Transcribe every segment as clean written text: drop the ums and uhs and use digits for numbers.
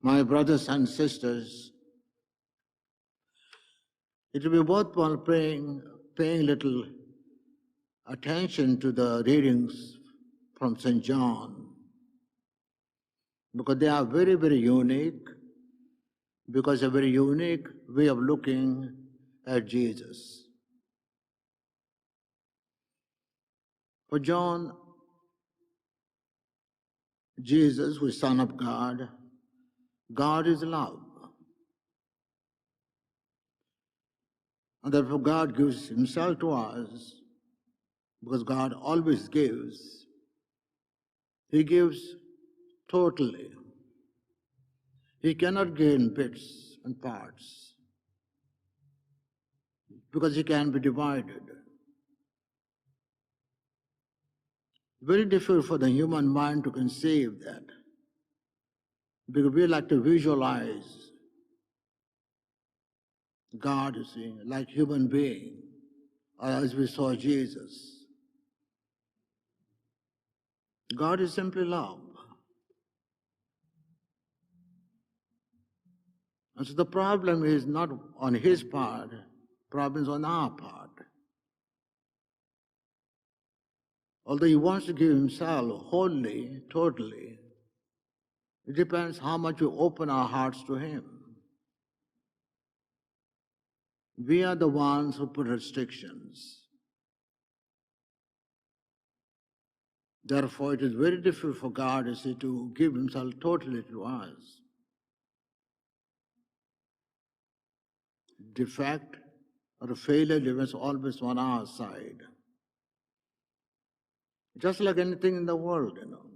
My brothers and sisters, it will be worthwhile paying little attention to the readings from St. John, because they are very, very unique, because a very unique way of looking at Jesus. For John, Jesus, who is Son of God, God is love. And therefore God gives himself to us, because God always gives. He gives totally. He cannot give in bits and parts, because he can be divided. Very difficult for the human mind to conceive that, because we like to visualize God, you see, like human being, or as we saw Jesus. God is simply love. And so the problem is not on his part, problem is on our part. Although he wants to give himself wholly, totally, it depends how much we open our hearts to him. We are the ones who put restrictions. Therefore, it is very difficult for God, you see, to give himself totally to us. Defect or a failure depends always on our side. Just like anything in the world, you know.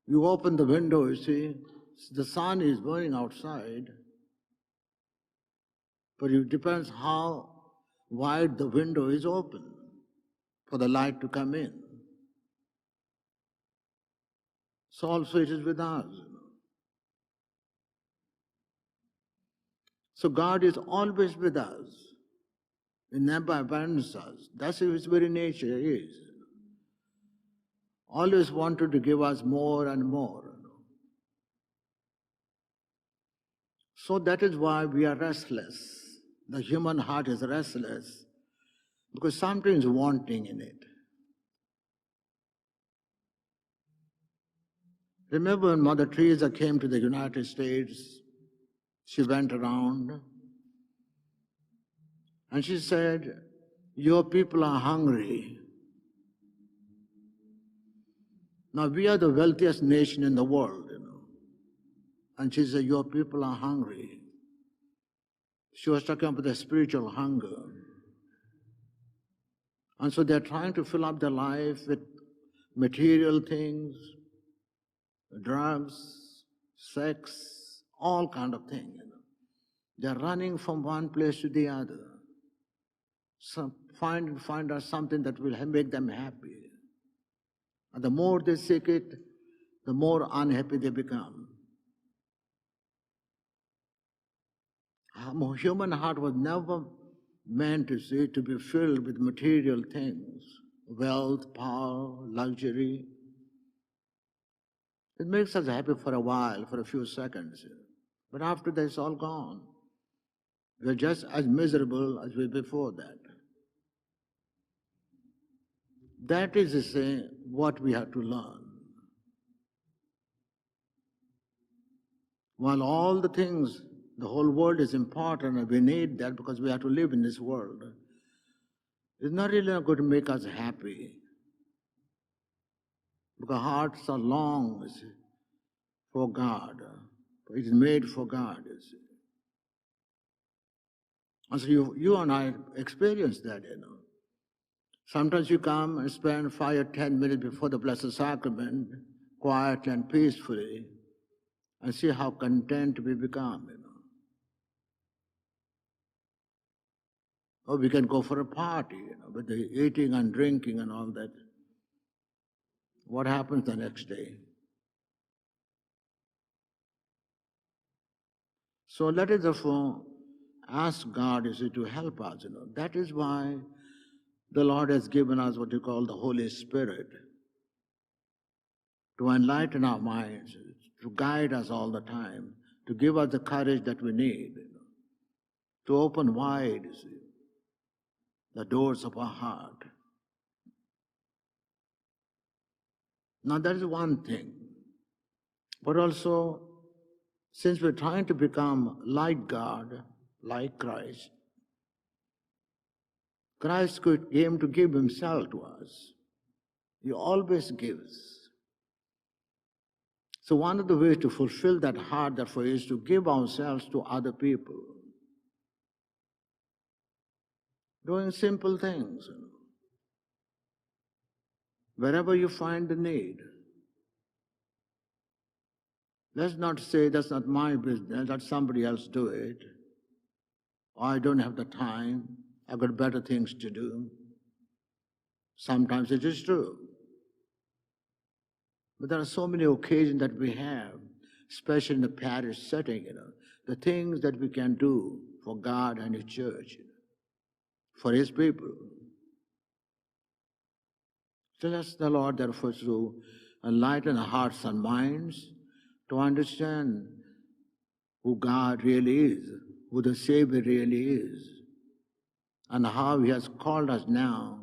You open the window, you see, the sun is burning outside, but it depends how wide the window is open for the light to come in. So also it is with us, you know. So God is always with us. He never abandons us. That's his very nature is. Always wanted to give us more and more. You know. So that is why we are restless. The human heart is restless, because something is wanting in it. Remember when Mother Teresa came to the United States, she went around and she said, your people are hungry. Now we are the wealthiest nation in the world, you know. And she said, your people are hungry. She was talking about the spiritual hunger. And so they're trying to fill up their life with material things, drugs, sex, all kind of things. You know. They're running from one place to the other. Find out something that will make them happy. And the more they seek it, the more unhappy they become. Human heart was never meant to be filled with material things, wealth, power, luxury. It makes us happy for a while, for a few seconds. But after that, it's all gone. We're just as miserable as we were before that. That is to say, what we have to learn. While all the things, the whole world is important and we need that because we have to live in this world, it's not really going to make us happy. Because hearts are long for God. It is made for God. And so you and I experience that, you know. Sometimes you come and spend 5 or 10 minutes before the Blessed Sacrament, quietly and peacefully, and see how content we become, you know. Or we can go for a party, you know, with the eating and drinking and all that. What happens the next day? So let us therefore ask God, you see, to help us, you know. That is why the Lord has given us what you call the Holy Spirit, to enlighten our minds, to guide us all the time, to give us the courage that we need, to open wide, you see, the doors of our heart. Now that is one thing. But also, since we're trying to become like God, like Christ, Christ came to give himself to us. He always gives. So one of the ways to fulfill that heart, therefore, is to give ourselves to other people. Doing simple things. Wherever you find the need. Let's not say that's not my business, let somebody else do it. Or I don't have the time, I've got better things to do. Sometimes it is true. But there are so many occasions that we have, especially in the parish setting, the things that we can do for God and His church, for His people. So ask the Lord, therefore, to enlighten our hearts and minds to understand who God really is, who the Savior really is, and how He has called us now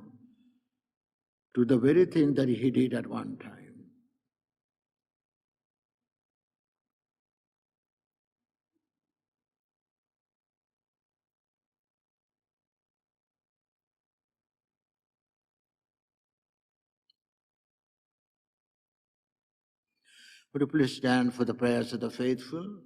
to the very thing that He did at one time. Would you please stand for the prayers of the faithful?